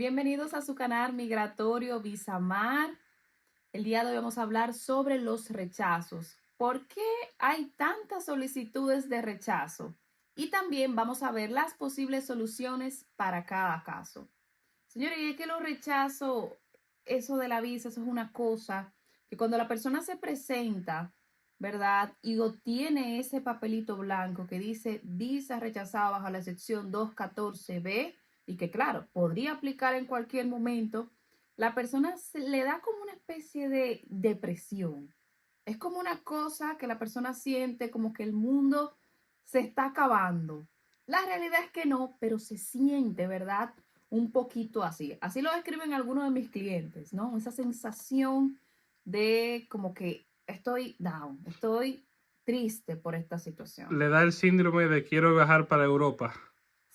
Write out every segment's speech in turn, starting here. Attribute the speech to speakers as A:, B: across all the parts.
A: Bienvenidos a su canal Migratorio Visamar. El día de hoy vamos a hablar sobre los rechazos. ¿Por qué hay tantas solicitudes de rechazo? Y también vamos a ver las posibles soluciones para cada caso. Señores, y es que los rechazos, eso de la visa, eso es una cosa que cuando la persona se presenta, ¿verdad? Y obtiene ese papelito blanco que dice visa rechazada bajo la sección 214B y que claro, podría aplicar en cualquier momento, la persona le da como una especie de depresión. Es como una cosa que la persona siente como que el mundo se está acabando. La realidad es que no, pero se siente, ¿verdad? Un poquito así. Así lo describen algunos de mis clientes, ¿no? Esa sensación de como que estoy down, estoy triste por esta situación.
B: Le da el síndrome de quiero viajar para Europa.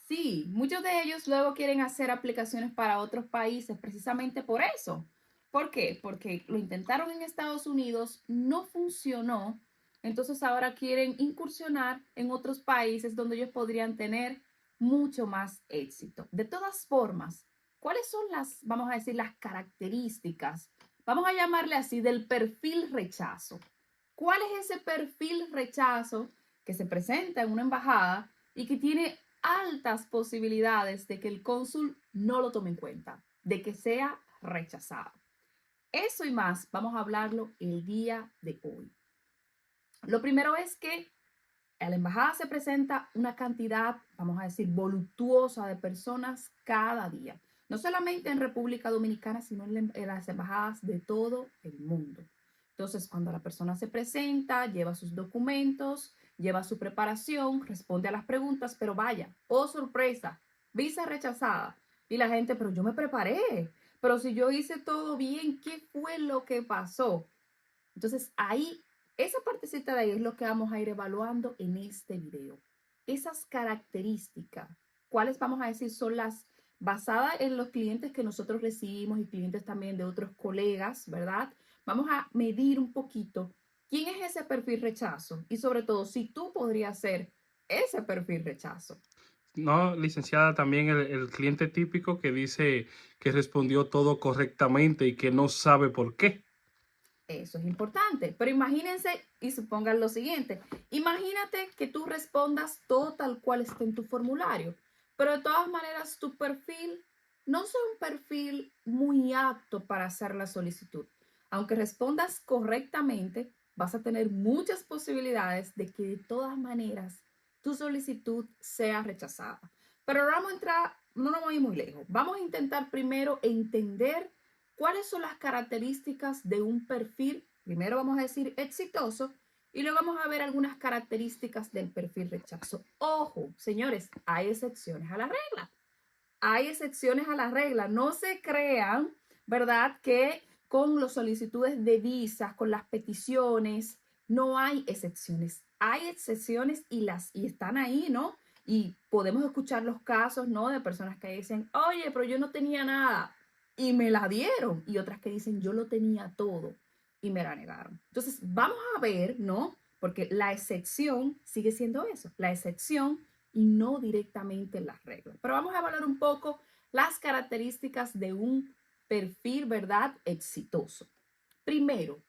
A: Sí, muchos de ellos luego quieren hacer aplicaciones para otros países precisamente por eso. ¿Por qué? Porque lo intentaron en Estados Unidos, no funcionó, entonces ahora quieren incursionar en otros países donde ellos podrían tener mucho más éxito. De todas formas, ¿cuáles son las, vamos a decir, las características, vamos a llamarle así, del perfil rechazo? ¿Cuál es ese perfil rechazo que se presenta en una embajada y que tiene altas posibilidades de que el cónsul no lo tome en cuenta, de que sea rechazado? Eso y más vamos a hablarlo el día de hoy. Lo primero es que a la embajada se presenta una cantidad, vamos a decir, voluptuosa de personas cada día. No solamente en República Dominicana, sino en las embajadas de todo el mundo. Entonces, cuando la persona se presenta, lleva sus documentos, lleva su preparación, responde a las preguntas, pero vaya, oh sorpresa, visa rechazada. Y la gente, pero yo me preparé, pero si yo hice todo bien, ¿qué fue lo que pasó? Entonces ahí, esa partecita de ahí es lo que vamos a ir evaluando en este video. Esas características, ¿cuáles vamos a decir son las basadas en los clientes que nosotros recibimos y clientes también de otros colegas, ¿verdad? Vamos a medir un poquito quién es ese perfil rechazo y sobre todo si tú podrías ser ese perfil rechazo.
B: No, licenciada, también el cliente típico que dice que respondió todo correctamente y que no sabe por qué.
A: Eso es importante. Pero imagínense y supongan lo siguiente. Imagínate que tú respondas todo tal cual está en tu formulario, pero de todas maneras tu perfil no sea un perfil muy apto para hacer la solicitud. Aunque respondas correctamente, vas a tener muchas posibilidades de que de todas maneras tu solicitud sea rechazada. Pero ahora vamos a entrar, no nos vamos a ir muy lejos. Vamos a intentar primero entender cuáles son las características de un perfil, primero vamos a decir exitoso, y luego vamos a ver algunas características del perfil rechazo. Ojo, señores, hay excepciones a la regla. Hay excepciones a la regla. No se crean, ¿verdad?, que con las solicitudes de visas, con las peticiones, no hay excepciones. Hay excepciones y están ahí, ¿no? Y podemos escuchar los casos, ¿no?, de personas que dicen, oye, pero yo no tenía nada y me la dieron. Y otras que dicen, yo lo tenía todo y me la negaron. Entonces, vamos a ver, ¿no? Porque la excepción sigue siendo eso, la excepción y no directamente las reglas. Pero vamos a evaluar un poco las características de un perfil, ¿verdad?, exitoso. Primero,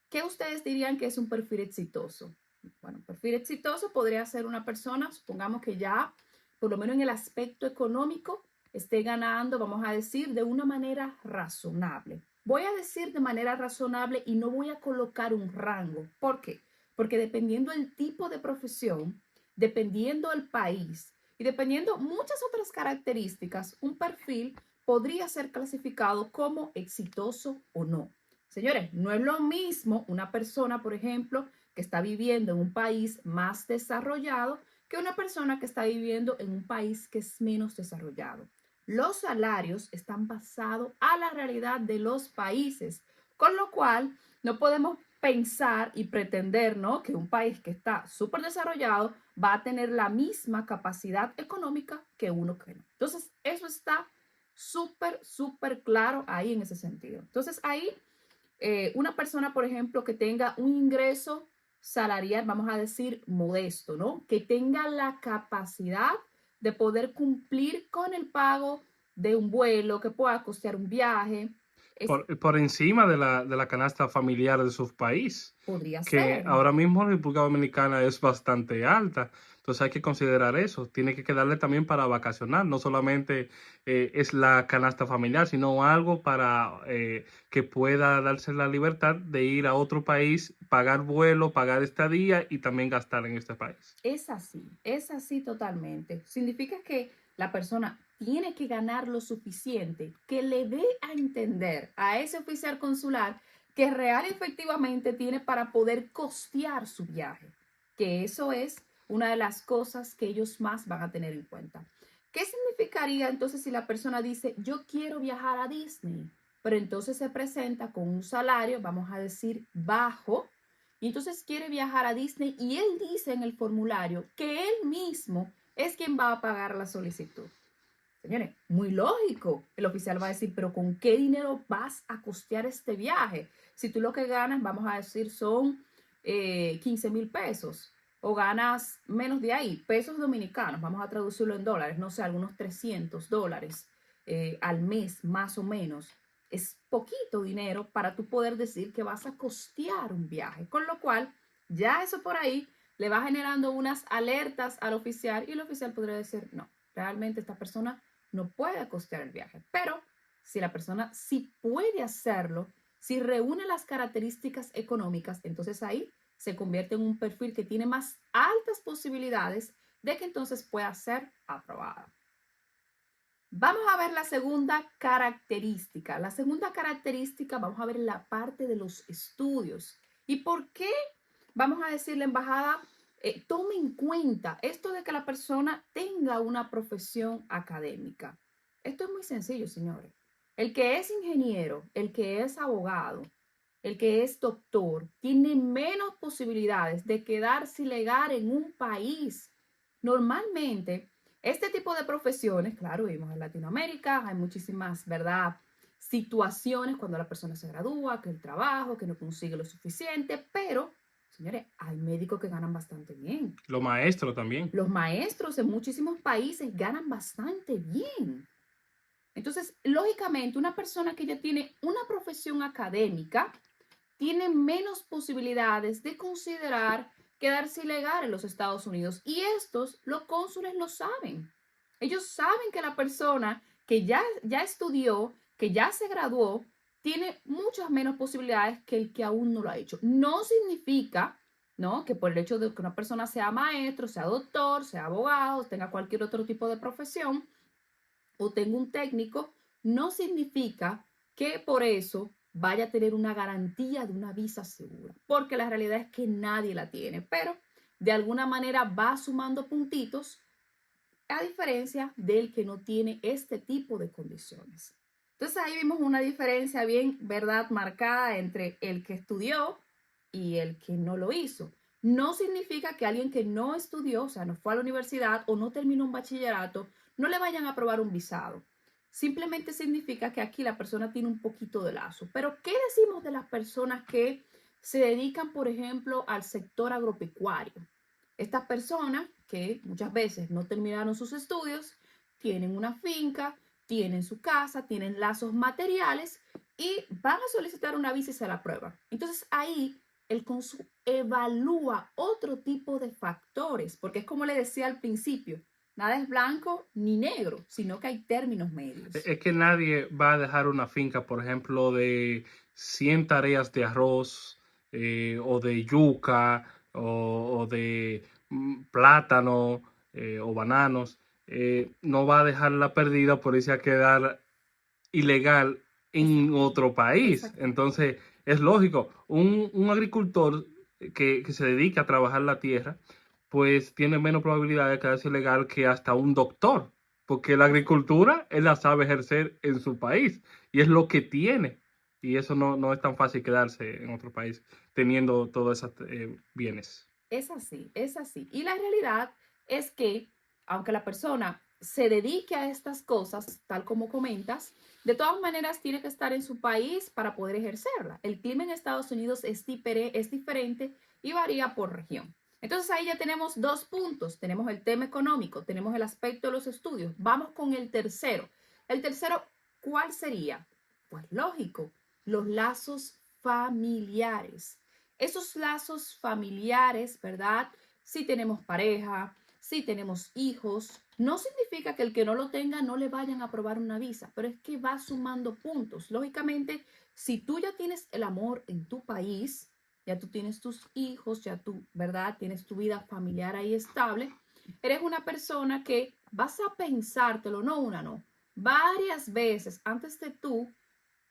A: ¿qué ustedes dirían que es un perfil exitoso? Bueno, un perfil exitoso podría ser una persona, supongamos que ya, por lo menos en el aspecto económico, esté ganando, vamos a decir, de una manera razonable. Voy a decir de manera razonable y no voy a colocar un rango. ¿Por qué? Porque dependiendo el tipo de profesión, dependiendo el país y dependiendo muchas otras características, un perfil podría ser clasificado como exitoso o no. Señores, no es lo mismo una persona, por ejemplo, que está viviendo en un país más desarrollado que una persona que está viviendo en un país que es menos desarrollado. Los salarios están basados a la realidad de los países, con lo cual no podemos pensar y pretender, ¿no?, que un país que está súper desarrollado va a tener la misma capacidad económica que uno que no. Entonces, eso está súper, súper claro ahí en ese sentido. Entonces, ahí una persona, por ejemplo, que tenga un ingreso salarial, vamos a decir, modesto, ¿no? Que tenga la capacidad de poder cumplir con el pago de un vuelo, que pueda costear un viaje.
B: Por encima de la canasta familiar de su país,
A: Podría
B: que
A: ser.
B: ahora mismo la República Dominicana es bastante alta. Entonces hay que considerar eso. Tiene que quedarle también para vacacionar. No solamente es la canasta familiar, sino algo para que pueda darse la libertad de ir a otro país, pagar vuelo, pagar estadía y también gastar en este país.
A: Es así totalmente. Significa que la persona tiene que ganar lo suficiente que le dé a entender a ese oficial consular que real y efectivamente tiene para poder costear su viaje, que eso es una de las cosas que ellos más van a tener en cuenta. ¿Qué significaría entonces si la persona dice, yo quiero viajar a Disney, pero entonces se presenta con un salario, vamos a decir, bajo, y entonces quiere viajar a Disney y él dice en el formulario que él mismo es quien va a pagar la solicitud? Señores, muy lógico. El oficial va a decir, pero ¿con qué dinero vas a costear este viaje? Si tú lo que ganas, vamos a decir, son 15,000 pesos o ganas menos de ahí, pesos dominicanos, vamos a traducirlo en dólares, no sé, algunos $300 al mes más o menos. Es poquito dinero para tú poder decir que vas a costear un viaje, con lo cual ya eso por ahí le va generando unas alertas al oficial y el oficial podría decir, no, realmente esta persona no puede costear el viaje. Pero si la persona sí puede hacerlo, si reúne las características económicas, entonces ahí se convierte en un perfil que tiene más altas posibilidades de que entonces pueda ser aprobada. Vamos a ver la segunda característica. La segunda característica, vamos a ver la parte de los estudios. ¿Y por qué? Vamos a decir, la embajada tome en cuenta esto de que la persona tenga una profesión académica. Esto es muy sencillo, señores. El que es ingeniero, el que es abogado, el que es doctor, tiene menos posibilidades de quedarse ilegal en un país. Normalmente, este tipo de profesiones, claro, vivimos en Latinoamérica, hay muchísimas, ¿verdad? Situaciones cuando la persona se gradúa, que el trabajo, que no consigue lo suficiente, pero, señores, hay médicos que ganan bastante bien.
B: Lo maestro también.
A: Los maestros en muchísimos países ganan bastante bien. Entonces, lógicamente, una persona que ya tiene una profesión académica tiene menos posibilidades de considerar quedarse ilegal en los Estados Unidos. Y los cónsules lo saben. Ellos saben que la persona que ya estudió, que ya se graduó, tiene muchas menos posibilidades que el que aún no lo ha hecho. No significa, ¿no?, que por el hecho de que una persona sea maestro, sea doctor, sea abogado, tenga cualquier otro tipo de profesión o tenga un técnico, no significa que por eso vaya a tener una garantía de una visa segura, porque la realidad es que nadie la tiene, pero de alguna manera va sumando puntitos a diferencia del que no tiene este tipo de condiciones. Entonces ahí vimos una diferencia bien, ¿verdad?, marcada entre el que estudió y el que no lo hizo. No significa que alguien que no estudió, o sea, no fue a la universidad o no terminó un bachillerato, no le vayan a aprobar un visado. Simplemente significa que aquí la persona tiene un poquito de lazo. Pero, ¿qué decimos de las personas que se dedican, por ejemplo, al sector agropecuario? Estas personas que muchas veces no terminaron sus estudios, tienen una finca, tienen su casa, tienen lazos materiales y van a solicitar una visa y se la aprueban. Entonces ahí el cónsul evalúa otro tipo de factores, porque es como le decía al principio, nada es blanco ni negro, sino que hay términos medios.
B: Es que nadie va a dejar una finca, por ejemplo, de 100 tareas de arroz o de yuca o de plátano o bananos. No va a dejarla perdida por irse a quedar ilegal en otro país.
A: Exactamente.
B: Entonces, es lógico, un agricultor que se dedica a trabajar la tierra, pues tiene menos probabilidad de quedarse ilegal que hasta un doctor, porque la agricultura él la sabe ejercer en su país y es lo que tiene. Y eso no es tan fácil quedarse en otro país teniendo todos esos bienes.
A: Es así, es así. Y la realidad es que, aunque la persona se dedique a estas cosas, tal como comentas, de todas maneras tiene que estar en su país para poder ejercerla. El clima en Estados Unidos es diferente y varía por región. Entonces ahí ya tenemos dos puntos. Tenemos el tema económico, tenemos el aspecto de los estudios. Vamos con el tercero. El tercero, ¿cuál sería? Pues lógico, los lazos familiares. Esos lazos familiares, ¿verdad? Si tenemos pareja, si tenemos hijos, no significa que el que no lo tenga no le vayan a aprobar una visa, pero es que va sumando puntos. Lógicamente, si tú ya tienes el amor en tu país, ya tú tienes tus hijos, ya tú, ¿verdad? Tienes tu vida familiar ahí estable, eres una persona que vas a pensártelo, no una, no, varias veces antes de tú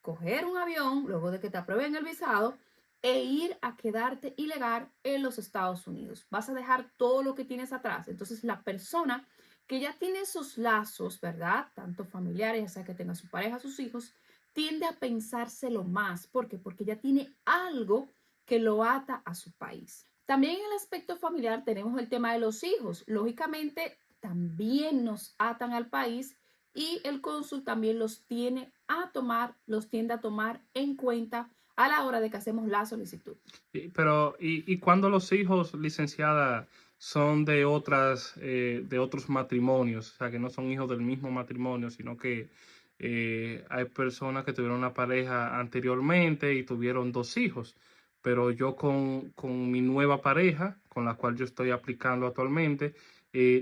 A: coger un avión, luego de que te aprueben el visado, e ir a quedarte ilegal en los Estados Unidos. Vas a dejar todo lo que tienes atrás. Entonces, la persona que ya tiene esos lazos, ¿verdad? Tanto familiares, ya sea que tenga su pareja, sus hijos, tiende a pensárselo más. ¿Por qué? Porque ya tiene algo que lo ata a su país. También en el aspecto familiar tenemos el tema de los hijos. Lógicamente, también nos atan al país y el cónsul también los tiende a tomar en cuenta a la hora de que hacemos la solicitud.
B: Pero, ¿y cuando los hijos, licenciada, son de otros matrimonios? O sea, que no son hijos del mismo matrimonio, sino que hay personas que tuvieron una pareja anteriormente y tuvieron dos hijos. Pero yo con mi nueva pareja, con la cual yo estoy aplicando actualmente,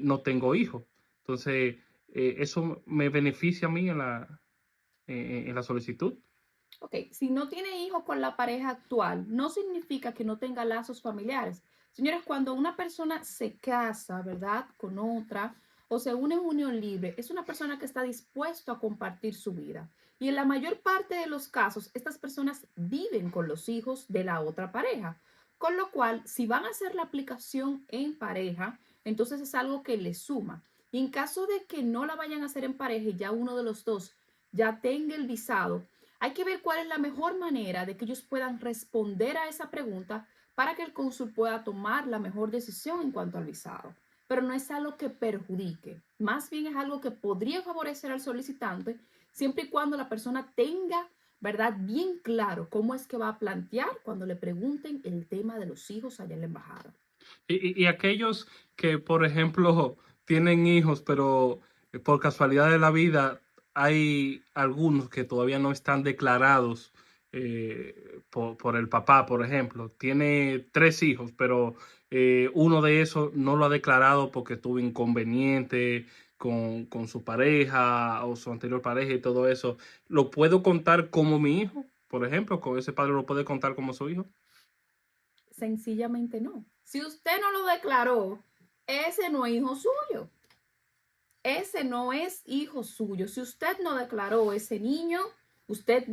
B: no tengo hijos. Entonces, ¿eso me beneficia a mí en la solicitud?
A: Ok, si no tiene hijos con la pareja actual, no significa que no tenga lazos familiares. Señores, cuando una persona se casa, ¿verdad?, con otra o se une en unión libre, es una persona que está dispuesto a compartir su vida. Y en la mayor parte de los casos, estas personas viven con los hijos de la otra pareja. Con lo cual, si van a hacer la aplicación en pareja, entonces es algo que les suma. Y en caso de que no la vayan a hacer en pareja y ya uno de los dos ya tenga el visado, hay que ver cuál es la mejor manera de que ellos puedan responder a esa pregunta para que el cónsul pueda tomar la mejor decisión en cuanto al visado. Pero no es algo que perjudique, más bien es algo que podría favorecer al solicitante siempre y cuando la persona tenga, ¿verdad?, bien claro cómo es que va a plantear cuando le pregunten el tema de los hijos allá en la embajada.
B: Y aquellos que, por ejemplo, tienen hijos, pero por casualidad de la vida hay algunos que todavía no están declarados por el papá, por ejemplo. Tiene tres hijos, pero uno de esos no lo ha declarado porque tuvo inconveniente con su pareja o su anterior pareja y todo eso. ¿Lo puedo contar como mi hijo? Por ejemplo, con ese padre lo puede contar como su hijo.
A: Sencillamente no. Si usted no lo declaró, ese no es hijo suyo. Ese no es hijo suyo. Si usted no declaró ese niño, usted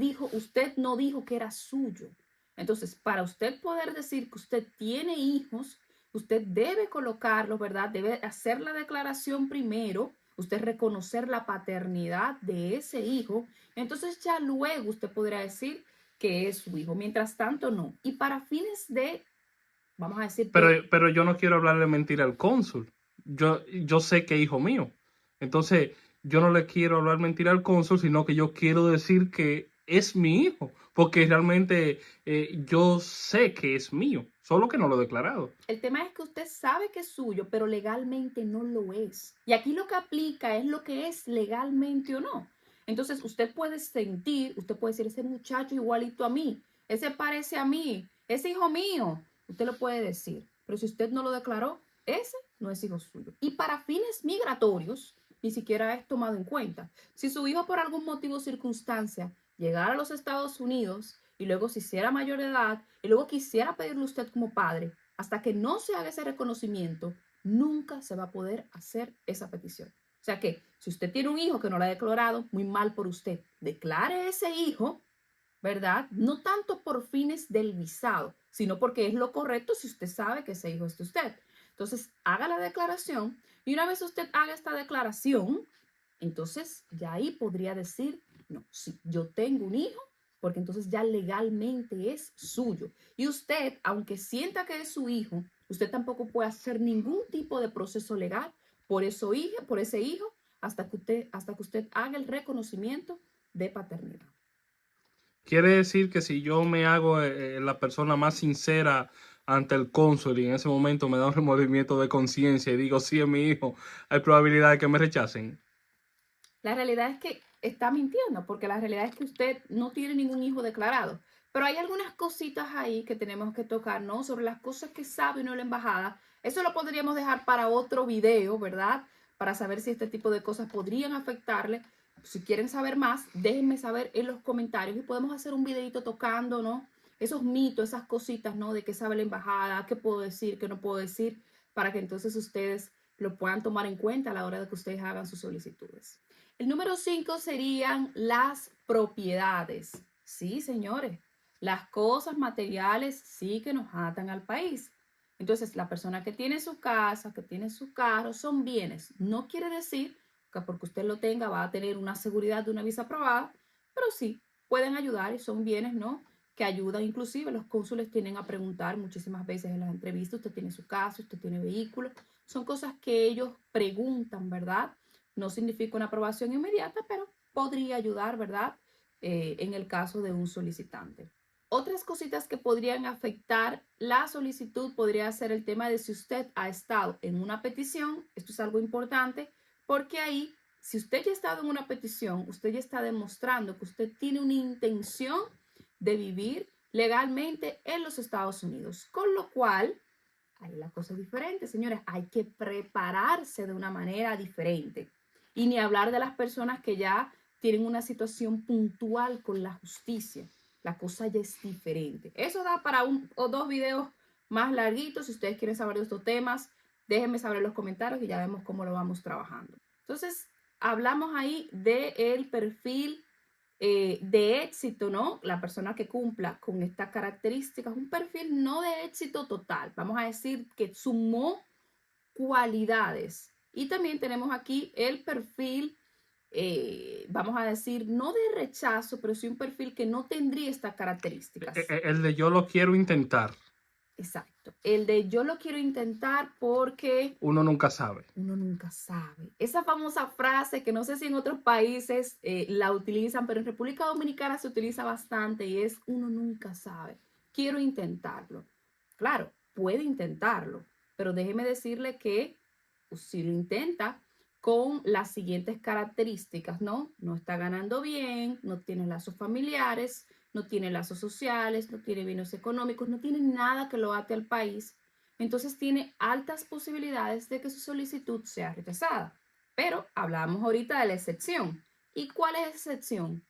A: no dijo que era suyo. Entonces, para usted poder decir que usted tiene hijos, usted debe colocarlo, ¿verdad? Debe hacer la declaración primero, usted reconocer la paternidad de ese hijo. Entonces, ya luego usted podrá decir que es su hijo. Mientras tanto, no. Y para fines de, vamos a decir que
B: Pero yo no quiero hablarle mentira al cónsul. Yo sé que es hijo mío. Entonces, yo no le quiero hablar mentira al cónsul, sino que yo quiero decir que es mi hijo. Porque realmente yo sé que es mío, solo que no lo he declarado.
A: el tema es que usted sabe que es suyo, pero legalmente no lo es. Y aquí lo que aplica es lo que es legalmente o no. Entonces, usted puede sentir, usted puede decir, ese muchacho igualito a mí, ese parece a mí, ese hijo mío. Usted lo puede decir, pero si usted no lo declaró, ese no es hijo suyo. Y para fines migratorios, ni siquiera es tomado en cuenta. Si su hijo por algún motivo o circunstancia llegara a los Estados Unidos y luego se hiciera mayor de edad y luego quisiera pedirle a usted como padre, hasta que no se haga ese reconocimiento, nunca se va a poder hacer esa petición. O sea que si usted tiene un hijo que no lo ha declarado, muy mal por usted. Declare ese hijo, ¿verdad? No tanto por fines del visado, sino porque es lo correcto si usted sabe que ese hijo es de usted. Entonces, haga la declaración y una vez usted haga esta declaración, entonces ya ahí podría decir, no, sí, yo tengo un hijo, porque entonces ya legalmente es suyo. Y usted, aunque sienta que es su hijo, usted tampoco puede hacer ningún tipo de proceso legal por ese hijo, hasta que usted haga el reconocimiento de paternidad.
B: Quiere decir que si yo me hago la persona más sincera ante el cónsul y en ese momento me da un remordimiento de conciencia y digo, sí, es mi hijo, hay probabilidad de que me rechacen.
A: La realidad es que está mintiendo, porque la realidad es que usted no tiene ningún hijo declarado. Pero hay algunas cositas ahí que tenemos que tocar, ¿no? Sobre las cosas que sabe o no la embajada. Eso lo podríamos dejar para otro video, ¿verdad? Para saber si este tipo de cosas podrían afectarle. Si quieren saber más, déjenme saber en los comentarios y podemos hacer un videito tocando, ¿no? Esos mitos, esas cositas, ¿no? De qué sabe la embajada, qué puedo decir, qué no puedo decir, para que entonces ustedes lo puedan tomar en cuenta a la hora de que ustedes hagan sus solicitudes. El número 5 serían las propiedades. Sí, señores, las cosas materiales sí que nos atan al país. Entonces, la persona que tiene su casa, que tiene su carro, son bienes. No quiere decir que porque usted lo tenga va a tener una seguridad de una visa aprobada, pero sí pueden ayudar y son bienes, ¿no? Que ayudan, inclusive los cónsules tienen a preguntar muchísimas veces en las entrevistas, usted tiene su casa, usted tiene vehículo, son cosas que ellos preguntan, ¿verdad? No significa una aprobación inmediata, pero podría ayudar, ¿verdad? En el caso de un solicitante. Otras cositas que podrían afectar la solicitud podría ser el tema de si usted ha estado en una petición. Esto es algo importante porque ahí, si usted ya ha estado en una petición, usted ya está demostrando que usted tiene una intención de vivir legalmente en los Estados Unidos. Con lo cual, ahí la cosa es diferente, señores. Hay que prepararse de una manera diferente. Y ni hablar de las personas que ya tienen una situación puntual con la justicia. La cosa ya es diferente. Eso da para un o dos videos más larguitos. Si ustedes quieren saber de estos temas, déjenme saber en los comentarios y ya vemos cómo lo vamos trabajando. Entonces, hablamos ahí del perfil de éxito, ¿no? La persona que cumpla con estas características, un perfil no de éxito total. Vamos a decir que sumó cualidades. Y también tenemos aquí el perfil, vamos a decir, no de rechazo, pero sí un perfil que no tendría estas características.
B: El de yo lo quiero intentar.
A: Exacto. El de yo lo quiero intentar porque
B: Uno nunca sabe.
A: uno nunca sabe. Esa famosa frase que no sé si en otros países la utilizan, pero en República Dominicana se utiliza bastante y es uno nunca sabe. Quiero intentarlo. Claro, puede intentarlo, pero déjeme decirle que si lo intenta con las siguientes características, ¿no? No está ganando bien, no tiene lazos familiares, no tiene lazos sociales, no tiene bienes económicos, no tiene nada que lo ate al país, entonces tiene altas posibilidades de que su solicitud sea rechazada. Pero hablamos ahorita de la excepción. ¿Y cuál es la excepción?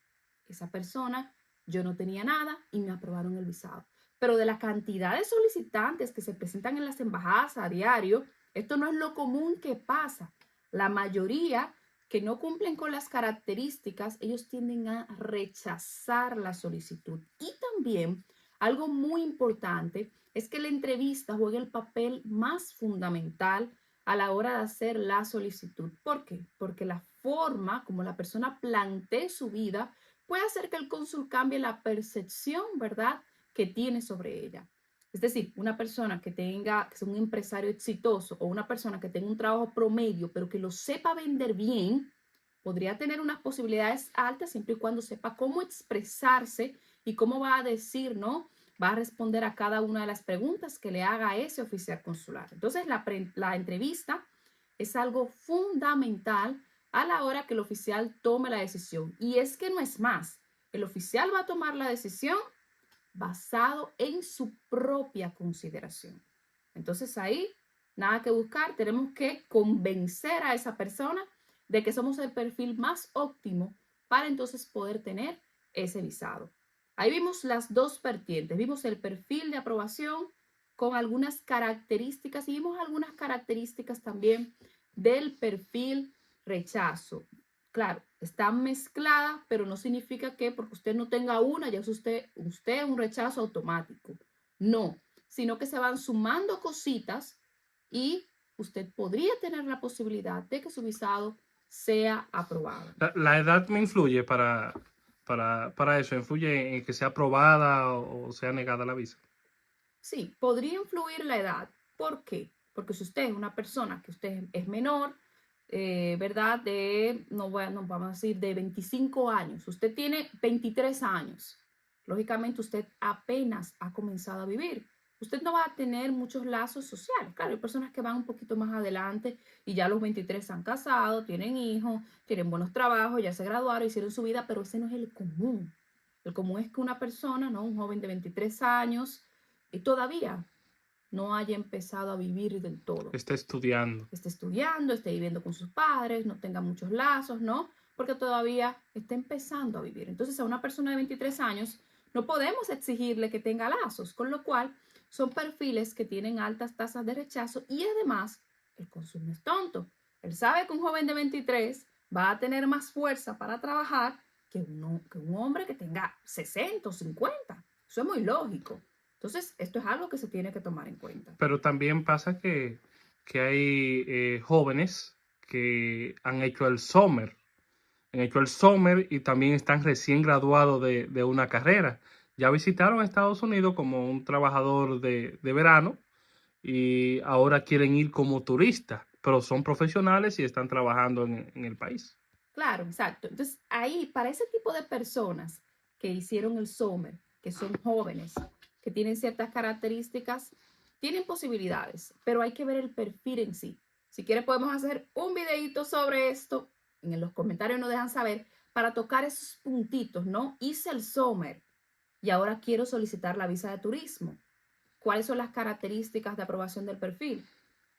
A: Esa persona, yo no tenía nada y me aprobaron el visado. Pero de la cantidad de solicitantes que se presentan en las embajadas a diario, esto no es lo común que pasa. La mayoría que no cumplen con las características, ellos tienden a rechazar la solicitud. Y también algo muy importante es que la entrevista juega el papel más fundamental a la hora de hacer la solicitud. ¿Por qué? Porque la forma como la persona plantee su vida puede hacer que el cónsul cambie la percepción, ¿verdad?, que tiene sobre ella. Es decir, una persona que tenga, que sea un empresario exitoso o una persona que tenga un trabajo promedio, pero que lo sepa vender bien, podría tener unas posibilidades altas siempre y cuando sepa cómo expresarse y cómo va a decir, ¿no? Va a responder a cada una de las preguntas que le haga ese oficial consular. Entonces, la entrevista es algo fundamental a la hora que el oficial tome la decisión. Y es que no es más. El oficial va a tomar la decisión basado en su propia consideración. Entonces ahí, nada que buscar, tenemos que convencer a esa persona de que somos el perfil más óptimo para entonces poder tener ese visado. Ahí vimos las dos vertientes, vimos el perfil de aprobación con algunas características y vimos algunas características también del perfil rechazo. Claro, está mezclada, pero no significa que porque usted no tenga una, ya es usted un rechazo automático. No, sino que se van sumando cositas y usted podría tener la posibilidad de que su visado sea aprobado.
B: La edad me influye para eso, influye en que sea aprobada o sea negada la visa.
A: Sí, podría influir la edad. ¿Por qué? Porque si usted es una persona que usted es menor, ¿verdad? No vamos a decir de 25 años, usted tiene 23 años. Lógicamente usted apenas ha comenzado a vivir. usted no va a tener muchos lazos sociales. Claro, hay personas que van un poquito más adelante y ya a los 23 se han casado, tienen hijos, tienen buenos trabajos, ya se graduaron, hicieron su vida, pero ese no es el común. El común es que una persona, ¿no? Un joven de 23 años, y todavía no haya empezado a vivir del todo.
B: Está estudiando.
A: Esté estudiando, esté viviendo con sus padres, no tenga muchos lazos, ¿no? Porque todavía está empezando a vivir. Entonces, a una persona de 23 años no podemos exigirle que tenga lazos, con lo cual son perfiles que tienen altas tasas de rechazo y además el consumo es tonto. Él sabe que un joven de 23 va a tener más fuerza para trabajar que un hombre que tenga 60 o 50. Eso es muy lógico. Entonces, esto es algo que se tiene que tomar en cuenta.
B: Pero también pasa que hay jóvenes que han hecho el summer. Han hecho el summer y también están recién graduados de una carrera. Ya visitaron Estados Unidos como un trabajador de verano y ahora quieren ir como turistas, pero son profesionales y están trabajando en el país.
A: Claro, exacto. Entonces, ahí, para ese tipo de personas que hicieron el summer, que son jóvenes, que tienen ciertas características, tienen posibilidades, pero hay que ver el perfil en sí. Si quieres, podemos hacer un videito sobre esto. En los comentarios nos dejan saber para tocar esos puntitos, ¿no? Hice el summer y ahora quiero solicitar la visa de turismo. ¿Cuáles son las características de aprobación del perfil?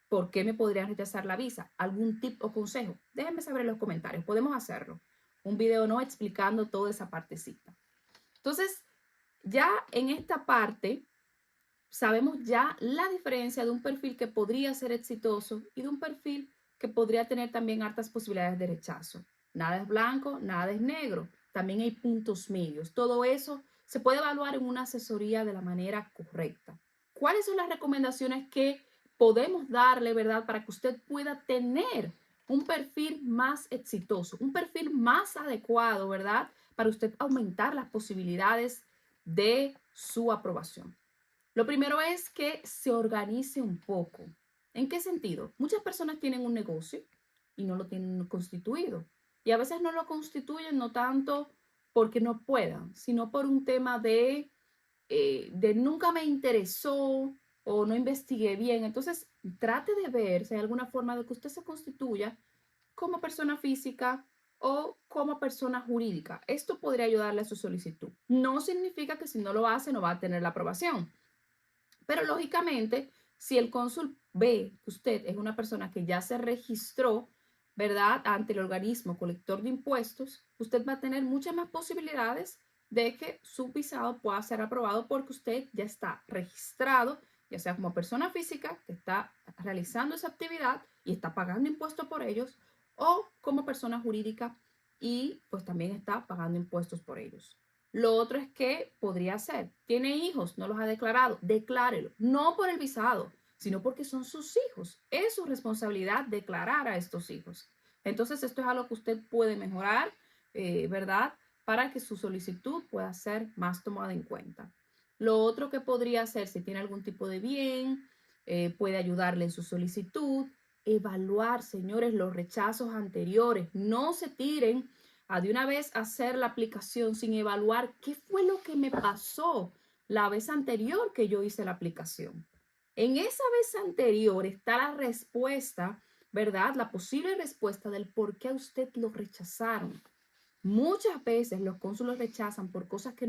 A: ¿Por qué me podrían rechazar la visa? ¿Algún tip o consejo? Déjenme saber en los comentarios. Podemos hacerlo. Un video no explicando toda esa partecita. Entonces, ya en esta parte, sabemos ya la diferencia de un perfil que podría ser exitoso y de un perfil que podría tener también altas posibilidades de rechazo. Nada es blanco, nada es negro. También hay puntos medios. Todo eso se puede evaluar en una asesoría de la manera correcta. ¿Cuáles son las recomendaciones que podemos darle, verdad, para que usted pueda tener un perfil más exitoso, un perfil más adecuado, verdad, para usted aumentar las posibilidades de su aprobación? Lo primero es que se organice un poco. ¿En qué sentido? Muchas personas tienen un negocio y no lo tienen constituido. Y a veces no lo constituyen no tanto porque no puedan, sino por un tema de nunca me interesó o no investigué bien. Entonces, trate de ver si hay alguna forma de que usted se constituya como persona física o como persona jurídica. Esto podría ayudarle a su solicitud. No significa que si no lo hace no va a tener la aprobación. Pero lógicamente, si el cónsul ve que usted es una persona que ya se registró, ¿verdad?, ante el organismo colector de impuestos, usted va a tener muchas más posibilidades de que su visado pueda ser aprobado porque usted ya está registrado, ya sea como persona física que está realizando esa actividad y está pagando impuestos por ellos, o como persona jurídica y pues también está pagando impuestos por ellos. Lo otro es que podría ser, tiene hijos, no los ha declarado, declárelo, no por el visado, sino porque son sus hijos. Es su responsabilidad declarar a estos hijos. Entonces, esto es algo que usted puede mejorar, ¿verdad? Para que su solicitud pueda ser más tomada en cuenta. Lo otro que podría hacer, si tiene algún tipo de bien, puede ayudarle en su solicitud. Evaluar, señores, los rechazos anteriores. No se tiren a de una vez hacer la aplicación sin evaluar qué fue lo que me pasó la vez anterior que yo hice la aplicación. En esa vez anterior está la respuesta, ¿verdad? La posible respuesta del por qué a usted lo rechazaron. Muchas veces los cónsulos rechazan por cosas que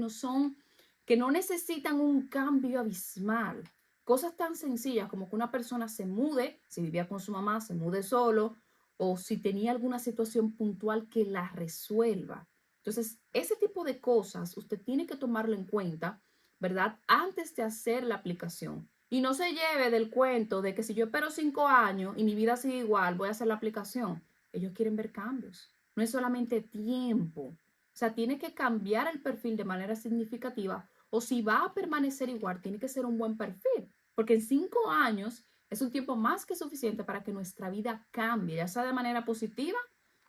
A: no necesitan un cambio abismal. Cosas tan sencillas como que una persona se mude, si vivía con su mamá, se mude solo, o si tenía alguna situación puntual que la resuelva. Entonces, ese tipo de cosas usted tiene que tomarlo en cuenta, ¿verdad? Antes de hacer la aplicación. Y no se lleve del cuento de que si yo espero 5 años y mi vida sigue igual, voy a hacer la aplicación. Ellos quieren ver cambios. No es solamente tiempo. O sea, tiene que cambiar el perfil de manera significativa o si va a permanecer igual, tiene que ser un buen perfil. Porque en 5 años es un tiempo más que suficiente para que nuestra vida cambie, ya sea de manera positiva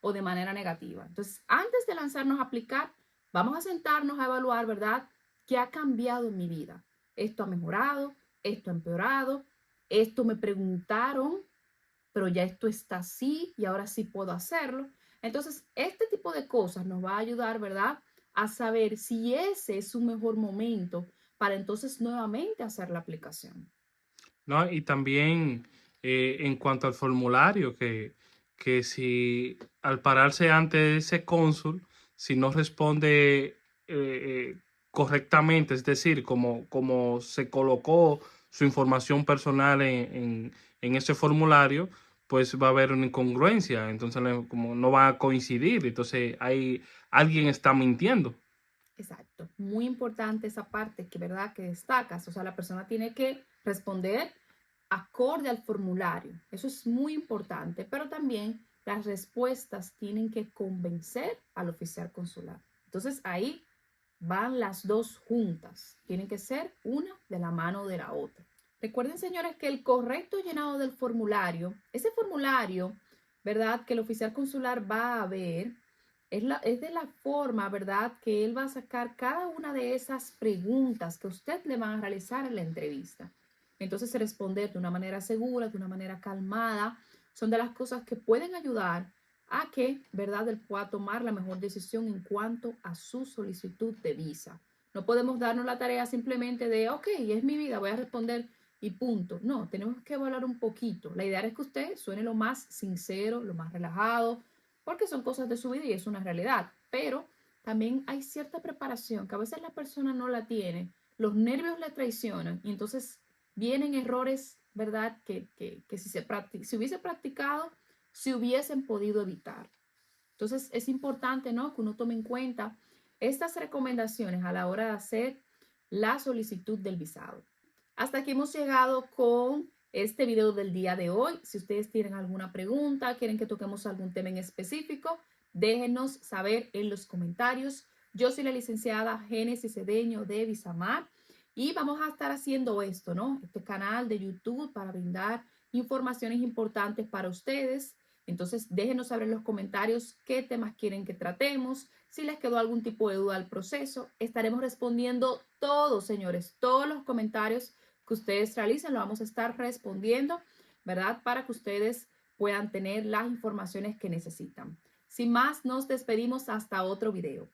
A: o de manera negativa. Entonces, antes de lanzarnos a aplicar, vamos a sentarnos a evaluar, ¿verdad? ¿Qué ha cambiado en mi vida? ¿Esto ha mejorado? ¿Esto ha empeorado? ¿Esto me preguntaron, pero ya esto está así y ahora sí puedo hacerlo? Entonces, este tipo de cosas nos va a ayudar, ¿verdad?, a saber si ese es su mejor momento para entonces nuevamente hacer la aplicación.
B: ¿No? Y también en cuanto al formulario, que si al pararse ante ese cónsul, si no responde correctamente, es decir, como se colocó su información personal en ese formulario, pues va a haber una incongruencia, entonces como no va a coincidir, entonces alguien está mintiendo.
A: Exacto, muy importante esa parte que, ¿verdad? Que destacas, o sea, la persona tiene que responder acorde al formulario, eso es muy importante, pero también las respuestas tienen que convencer al oficial consular. Entonces ahí van las dos juntas, tienen que ser una de la mano de la otra. Recuerden, señores, que el correcto llenado del formulario, ese formulario, ¿verdad? Que el oficial consular va a ver, es de la forma, ¿verdad? Que él va a sacar cada una de esas preguntas que usted le van a realizar en la entrevista. Entonces, responder de una manera segura, de una manera calmada, son de las cosas que pueden ayudar a que, ¿verdad?, él pueda tomar la mejor decisión en cuanto a su solicitud de visa. No podemos darnos la tarea simplemente de, ok, es mi vida, voy a responder y punto. No, tenemos que evaluar un poquito. La idea es que usted suene lo más sincero, lo más relajado, porque son cosas de su vida y es una realidad. Pero también hay cierta preparación que a veces la persona no la tiene, los nervios le traicionan y entonces vienen errores, ¿verdad? Que si hubiese practicado, se hubiesen podido evitar. Entonces es importante, ¿no?, que uno tome en cuenta estas recomendaciones a la hora de hacer la solicitud del visado. Hasta aquí hemos llegado con este video del día de hoy. Si ustedes tienen alguna pregunta, quieren que toquemos algún tema en específico, déjenos saber en los comentarios. Yo soy la licenciada Génesis Cedeño de Visamar y vamos a estar haciendo esto, ¿no? Este canal de YouTube para brindar informaciones importantes para ustedes. Entonces, déjenos saber en los comentarios qué temas quieren que tratemos. Si les quedó algún tipo de duda al proceso, estaremos respondiendo todos, señores, todos los comentarios que ustedes realicen, lo vamos a estar respondiendo, ¿verdad? Para que ustedes puedan tener las informaciones que necesitan. Sin más, nos despedimos hasta otro video.